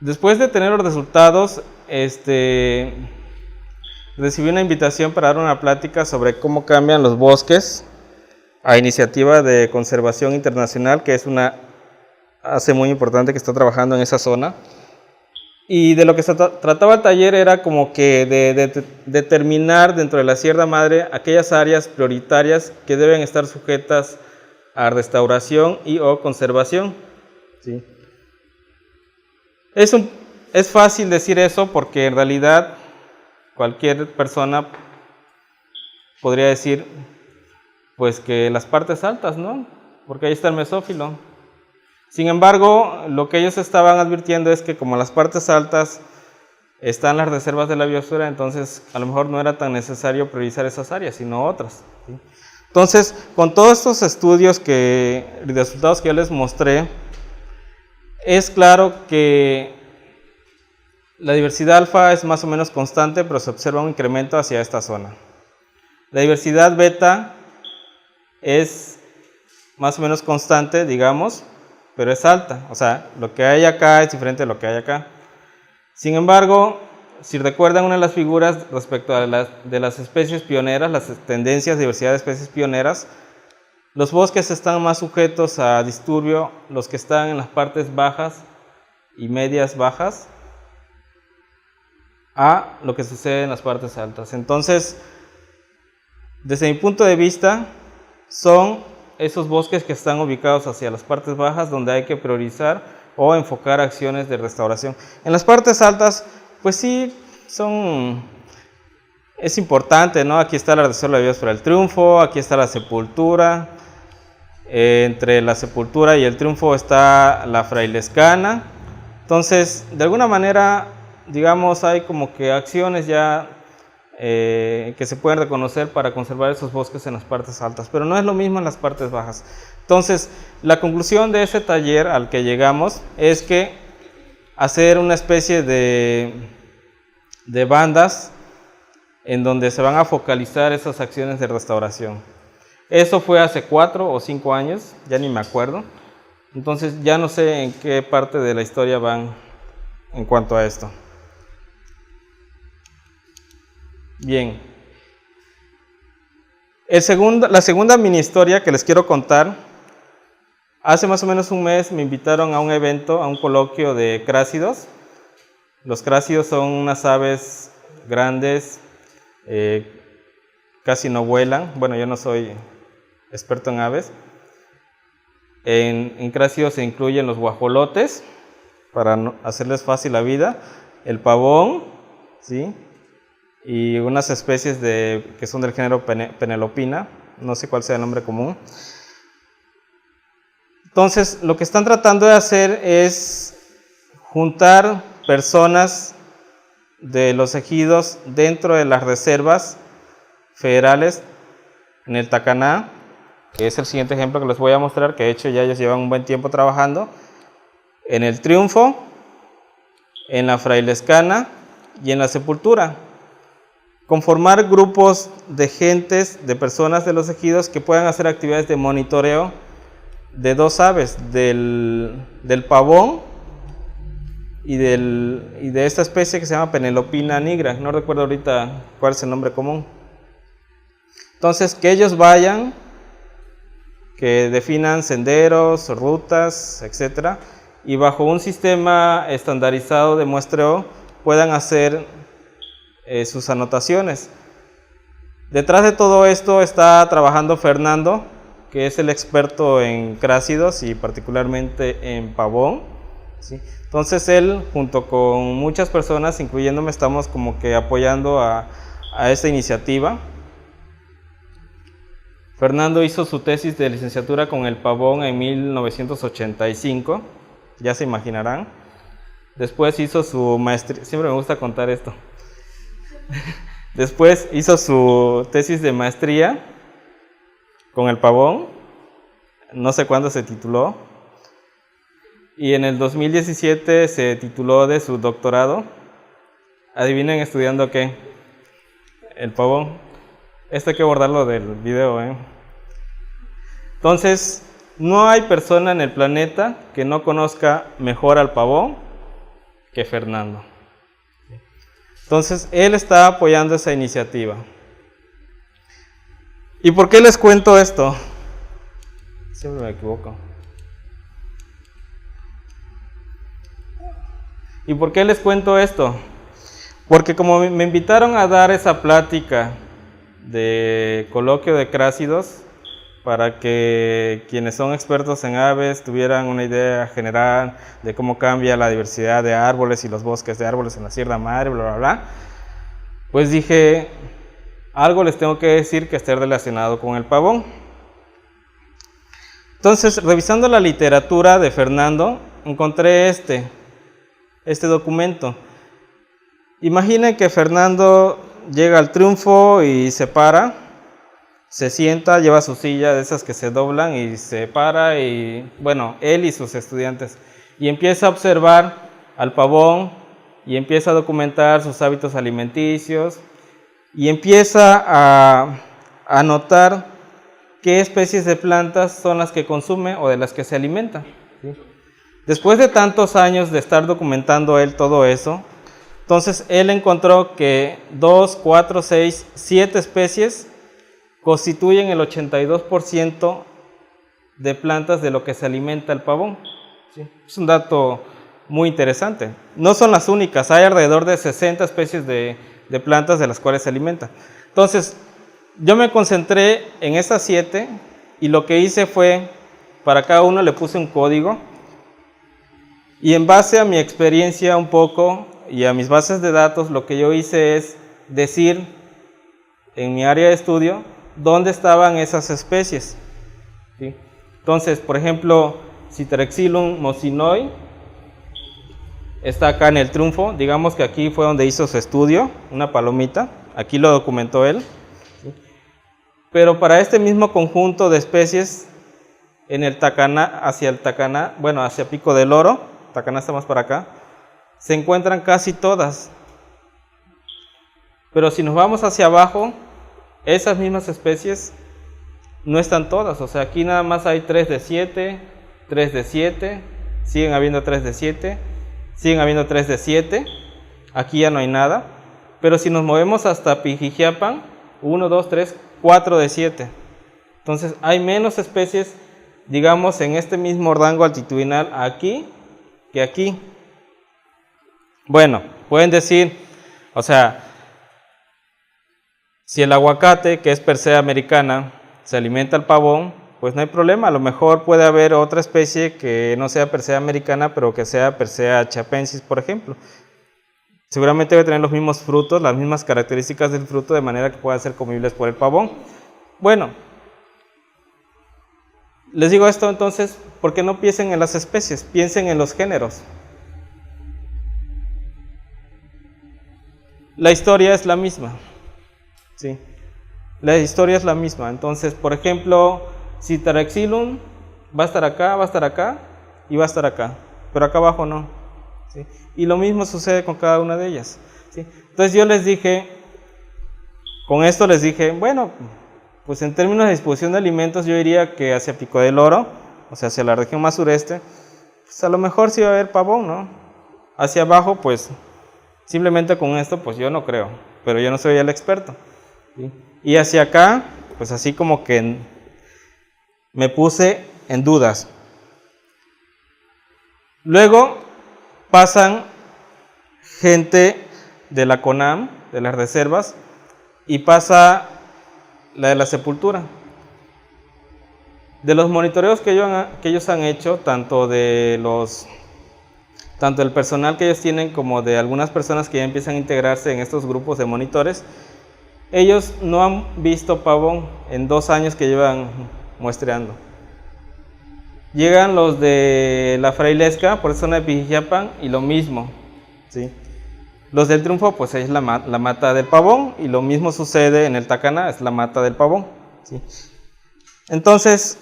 Después de tener los resultados, recibí una invitación para dar una plática sobre cómo cambian los bosques a iniciativa de Conservación Internacional, que es una ACE muy importante que está trabajando en esa zona. Y de lo que se trataba el taller era como que de determinar dentro de la Sierra Madre aquellas áreas prioritarias que deben estar sujetas a restauración y o conservación, ¿sí? Es fácil decir eso porque en realidad cualquier persona podría decir pues que las partes altas, ¿no? Porque ahí está el mesófilo. Sin embargo, lo que ellos estaban advirtiendo es que como las partes altas están las reservas de la biosfera, entonces a lo mejor no era tan necesario priorizar esas áreas, sino otras, ¿sí? Entonces, con todos estos estudios y resultados que yo les mostré, es claro que la diversidad alfa es más o menos constante, pero se observa un incremento hacia esta zona. La diversidad beta es más o menos constante, digamos, pero es alta. O sea, lo que hay acá es diferente de lo que hay acá. Sin embargo, si recuerdan una de las figuras respecto a las especies pioneras, las tendencias de diversidad de especies pioneras, los bosques están más sujetos a disturbio, los que están en las partes bajas y medias bajas, a lo que sucede en las partes altas. Entonces, desde mi punto de vista, son esos bosques que están ubicados hacia las partes bajas donde hay que priorizar o enfocar acciones de restauración. En las partes altas, pues sí, es importante, ¿no? Aquí está la reserva de biosfera del Triunfo, aquí está la Sepultura, entre la Sepultura y el Triunfo está la Frailescana. Entonces, de alguna manera, digamos, hay como que acciones ya que se pueden reconocer para conservar esos bosques en las partes altas, pero no es lo mismo en las partes bajas. Entonces, la conclusión de ese taller al que llegamos es que hacer una especie de bandas en donde se van a focalizar esas acciones de restauración. Eso fue hace 4 o 5 años, ya ni me acuerdo. Entonces ya no sé en qué parte de la historia van en cuanto a esto. Bien. La segunda mini historia que les quiero contar, hace más o menos un mes me invitaron a un evento, a un coloquio de crácidos. Los crácidos son unas aves grandes, casi no vuelan. Bueno, yo no soy experto en aves. En crácidos se incluyen los guajolotes, para hacerles fácil la vida, el pavón, ¿sí? Y unas especies que son del género Penelopina, no sé cuál sea el nombre común. Entonces, lo que están tratando de hacer es juntar personas de los ejidos dentro de las reservas federales en el Tacaná, que es el siguiente ejemplo que les voy a mostrar, que de hecho ya ellos llevan un buen tiempo trabajando, en el Triunfo, en la Frailescana y en la Sepultura. Conformar grupos de gentes, de personas de los ejidos que puedan hacer actividades de monitoreo de dos aves, del pavón y de esta especie que se llama Penelopina nigra. No recuerdo ahorita cuál es el nombre común. Entonces, que ellos vayan, que definan senderos, rutas, etcétera, y bajo un sistema estandarizado de muestreo puedan hacer sus anotaciones. Detrás de todo esto está trabajando Fernando, que es el experto en crácidos y particularmente en pavón, ¿sí? Entonces él, junto con muchas personas, incluyéndome, estamos como que apoyando a esta iniciativa. Fernando hizo su tesis de licenciatura con el pavón en 1985, ya se imaginarán. Después hizo su maestría, siempre me gusta contar esto. Después hizo su tesis de maestría con el pavón, no sé cuándo se tituló, y en el 2017 se tituló de su doctorado. Adivinen estudiando qué, el pavón. Esto hay que borrarlo del video, Entonces, no hay persona en el planeta que no conozca mejor al pavón que Fernando. Entonces, él está apoyando esa iniciativa. ¿Y por qué les cuento esto? Siempre me equivoco. ¿Y por qué les cuento esto? Porque como me invitaron a dar esa plática de coloquio de crácidos, para que quienes son expertos en aves tuvieran una idea general de cómo cambia la diversidad de árboles y los bosques de árboles en la Sierra Madre, bla, bla, bla, pues dije, algo les tengo que decir que esté relacionado con el pavón. Entonces, revisando la literatura de Fernando, encontré este documento. Imaginen que Fernando llega al Triunfo y se para, se sienta, lleva su silla de esas que se doblan y se para, y bueno, él y sus estudiantes, y empieza a observar al pavón y empieza a documentar sus hábitos alimenticios y empieza a notar qué especies de plantas son las que consume o de las que se alimenta, ¿sí? Después de tantos años de estar documentando él todo eso, entonces él encontró que 2, 4, 6, 7 especies constituyen el 82% de plantas de lo que se alimenta el pavón, ¿sí? Es un dato muy interesante. No son las únicas, hay alrededor de 60 especies de plantas de las cuales se alimenta. Entonces, yo me concentré en esas 7 y lo que hice fue, para cada uno le puse un código, y en base a mi experiencia un poco y a mis bases de datos, lo que yo hice es decir en mi área de estudio dónde estaban esas especies, ¿sí? Entonces, por ejemplo, Citrexilum mosinoi está acá en el Triunfo. Digamos que aquí fue donde hizo su estudio, una palomita, aquí lo documentó él, ¿sí? Pero para este mismo conjunto de especies, en el Tacaná, hacia Pico del Oro, Tacaná está más para acá, se encuentran casi todas. Pero si nos vamos hacia abajo, esas mismas especies no están todas. O sea, aquí nada más hay 3 de 7, 3 de 7, siguen habiendo 3 de 7, siguen habiendo 3 de 7. Aquí ya no hay nada. Pero si nos movemos hasta Pijijiapan, 1, 2, 3, 4 de 7. Entonces hay menos especies, digamos, en este mismo rango altitudinal aquí que aquí. Bueno, pueden decir, o sea, si el aguacate, que es Persea americana, se alimenta al pavón, pues no hay problema. A lo mejor puede haber otra especie que no sea Persea americana, pero que sea Persea chiapensis, por ejemplo. Seguramente debe tener los mismos frutos, las mismas características del fruto, de manera que puedan ser comibles por el pavón. Bueno, les digo esto entonces porque no piensen en las especies, piensen en los géneros. La historia es la misma. Sí, la historia es la misma. Entonces, por ejemplo, Citaraxilum va a estar acá y va a estar acá, pero acá abajo no. ¿Sí? Y lo mismo sucede con cada una de ellas. ¿Sí? Entonces yo les dije, con esto les dije, bueno, pues en términos de distribución de alimentos yo diría que hacia Pico del Oro, o sea, hacia la región más sureste, pues a lo mejor sí va a haber pavón, ¿no? Hacia abajo, pues simplemente con esto, pues yo no creo, pero yo no soy el experto. ¿Sí? Y hacia acá, pues así como que me puse en dudas. Luego pasan gente de la CONAM, de las reservas, y pasa la de la sepultura. De los monitoreos que ellos han hecho, tanto del personal que ellos tienen como de algunas personas que ya empiezan a integrarse en estos grupos de monitores, ellos no han visto pavón en 2 años que llevan muestreando. Llegan los de la Frailesca, por esa zona de Pijijiapan, y lo mismo, ¿sí? Los del Triunfo, pues es la mata del pavón, y lo mismo sucede en el Tacaná, es la mata del pavón, ¿sí? Entonces,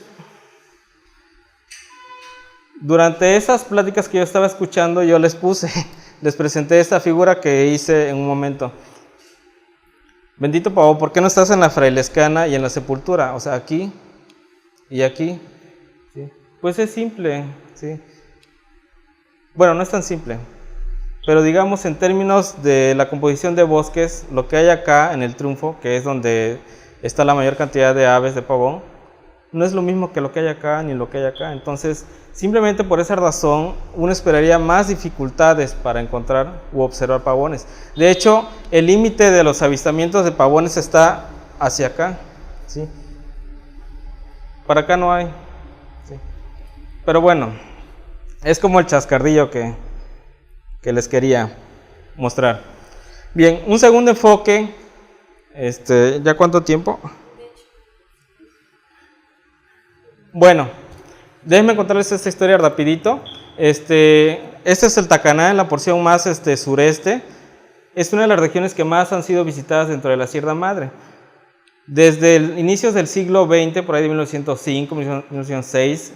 durante esas pláticas que yo estaba escuchando, yo les presenté esta figura que hice en un momento. Bendito pavón, ¿por qué no estás en la Frailescana y en la Sepultura? O sea, aquí y aquí, ¿sí? Pues es simple, ¿sí? Bueno, no es tan simple, pero digamos en términos de la composición de bosques, lo que hay acá en el Triunfo, que es donde está la mayor cantidad de aves de pavón, no es lo mismo que lo que hay acá ni lo que hay acá. Entonces, simplemente por esa razón, uno esperaría más dificultades para encontrar u observar pavones. De hecho, el límite de los avistamientos de pavones está hacia acá, ¿sí? Para acá no hay, ¿sí? Pero bueno, es como el chascardillo que les quería mostrar. Bien, un segundo enfoque, ¿ya cuánto tiempo? Bueno, déjenme contarles esta historia rapidito. Este es el Tacaná, en la porción más sureste. Es una de las regiones que más han sido visitadas dentro de la Sierra Madre. Desde inicios del siglo XX, por ahí de 1905, 1906,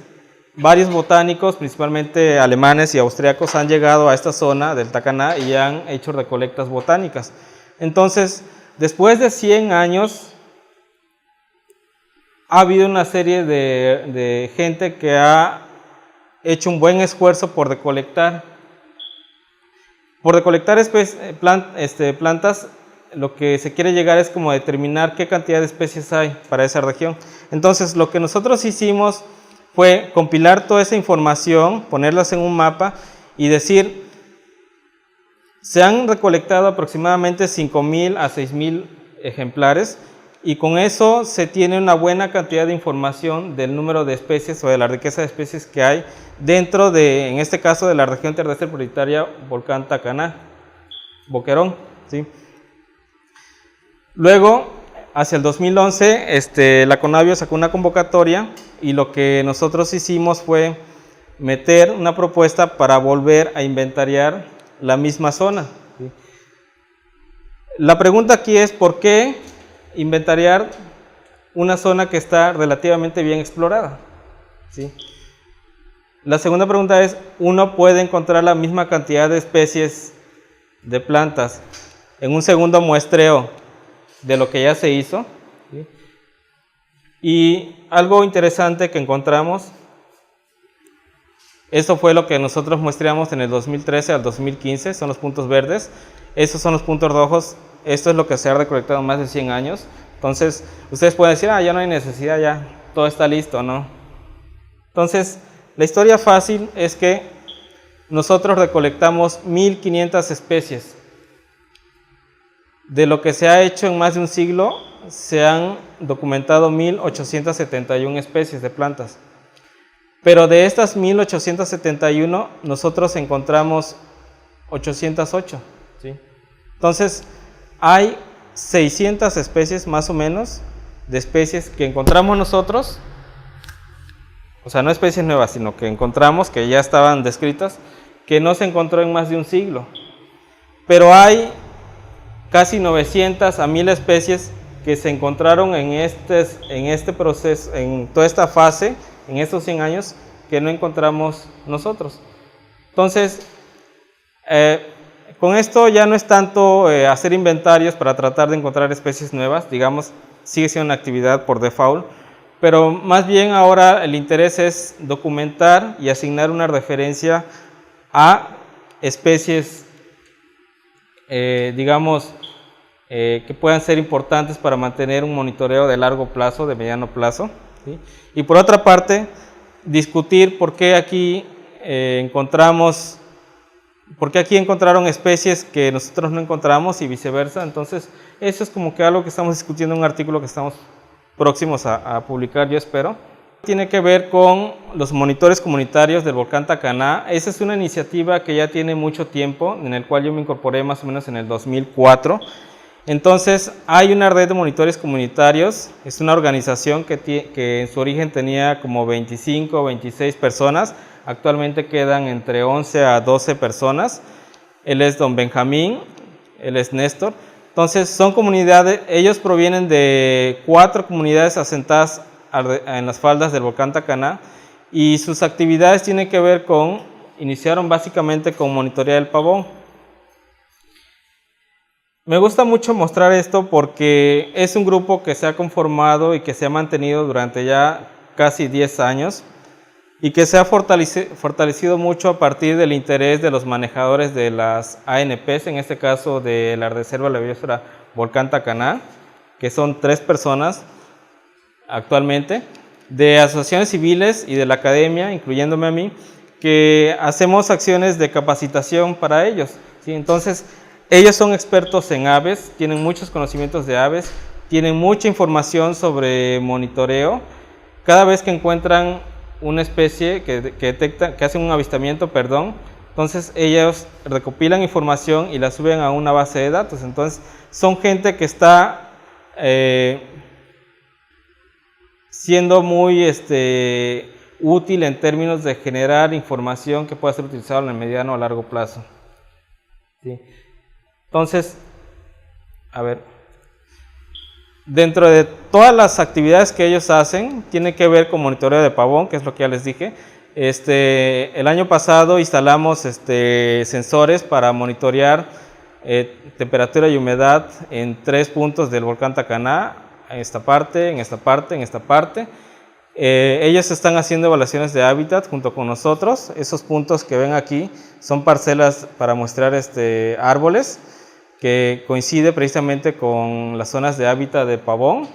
varios botánicos, principalmente alemanes y austriacos, han llegado a esta zona del Tacaná y han hecho recolectas botánicas. Entonces, después de 100 años, ha habido una serie de gente que ha hecho un buen esfuerzo por recolectar. Por recolectar plantas, lo que se quiere llegar es como determinar qué cantidad de especies hay para esa región. Entonces, lo que nosotros hicimos fue compilar toda esa información, ponerlas en un mapa y decir, se han recolectado aproximadamente 5,000 a 6,000 ejemplares, y con eso se tiene una buena cantidad de información del número de especies o de la riqueza de especies que hay dentro de, en este caso, de la región terrestre prioritaria Volcán Tacaná, Boquerón, ¿sí? Luego, hacia el 2011, la Conavio sacó una convocatoria y lo que nosotros hicimos fue meter una propuesta para volver a inventariar la misma zona, ¿sí? La pregunta aquí es, ¿por qué inventariar una zona que está relativamente bien explorada? ¿Sí? La segunda pregunta es, ¿uno puede encontrar la misma cantidad de especies de plantas en un segundo muestreo de lo que ya se hizo. ¿Sí? Y algo interesante que encontramos, esto fue lo que nosotros muestreamos en el 2013 al 2015, son los puntos verdes, esos son los puntos rojos, esto es lo que se ha recolectado más de 100 años, entonces ustedes pueden decir, ya no hay necesidad, ya todo está listo, ¿no? Entonces, la historia fácil es que nosotros recolectamos 1500 especies. De lo que se ha hecho en más de un siglo, se han documentado 1871 especies de plantas. Pero de estas 1871, nosotros encontramos 808. ¿Sí? Entonces, hay 600 especies más o menos de especies que encontramos nosotros, o sea, no especies nuevas, sino que encontramos, que ya estaban descritas, que no se encontró en más de un siglo. Pero hay casi 900 a 1000 especies que se encontraron en este proceso, en toda esta fase, en estos 100 años, que no encontramos nosotros. Entonces, con esto ya no es tanto hacer inventarios para tratar de encontrar especies nuevas, digamos, sigue siendo una actividad por default, pero más bien ahora el interés es documentar y asignar una referencia a especies, digamos, que puedan ser importantes para mantener un monitoreo de largo plazo, de mediano plazo. ¿Sí? Y por otra parte, discutir por qué aquí encontraron especies que nosotros no encontramos y viceversa. Entonces, eso es como que algo que estamos discutiendo en un artículo que estamos próximos a publicar, yo espero. Tiene que ver con los monitores comunitarios del volcán Tacaná. Esa es una iniciativa que ya tiene mucho tiempo, en el cual yo me incorporé más o menos en el 2004. Entonces, hay una red de monitores comunitarios, es una organización que en su origen tenía como 25 o 26 personas, actualmente quedan entre 11 a 12 personas. Él es don Benjamín, él es Néstor. Entonces, son comunidades, ellos provienen de 4 comunidades asentadas en las faldas del volcán Tacaná, y sus actividades tienen que ver iniciaron básicamente con monitorear el pavón. Me gusta mucho mostrar esto porque es un grupo que se ha conformado y que se ha mantenido durante ya casi 10 años y que se ha fortalecido mucho a partir del interés de los manejadores de las ANPs, en este caso de la Reserva de la Biosfera Volcán Tacaná, que son 3 personas actualmente, de asociaciones civiles y de la academia, incluyéndome a mí, que hacemos acciones de capacitación para ellos. ¿Sí? Entonces, ellos son expertos en aves, tienen muchos conocimientos de aves, tienen mucha información sobre monitoreo. Cada vez que encuentran una especie que hacen un avistamiento, entonces ellos recopilan información y la suben a una base de datos. Entonces, son gente que está siendo muy útil en términos de generar información que pueda ser utilizada en el mediano o largo plazo. ¿Sí? Entonces, dentro de todas las actividades que ellos hacen, tiene que ver con monitoreo de pavón, que es lo que ya les dije. El año pasado instalamos sensores para monitorear temperatura y humedad en 3 puntos del volcán Tacaná, en esta parte, en esta parte, en esta parte. Ellos están haciendo evaluaciones de hábitat junto con nosotros. Esos puntos que ven aquí son parcelas para mostrar árboles, que coincide precisamente con las zonas de hábitat de pavón.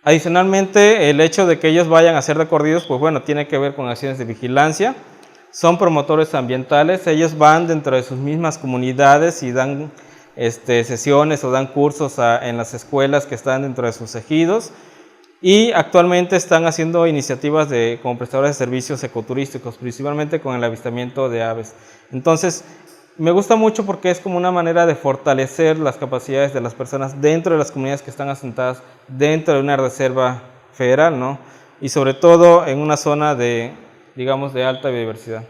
Adicionalmente, el hecho de que ellos vayan a hacer recorridos, pues bueno, tiene que ver con acciones de vigilancia. Son promotores ambientales, ellos van dentro de sus mismas comunidades y dan sesiones o dan cursos en las escuelas que están dentro de sus ejidos, y actualmente están haciendo iniciativas como prestadores de servicios ecoturísticos, principalmente con el avistamiento de aves. Entonces, me gusta mucho porque es como una manera de fortalecer las capacidades de las personas dentro de las comunidades que están asentadas dentro de una reserva federal, ¿no? Y sobre todo en una zona digamos, de alta biodiversidad.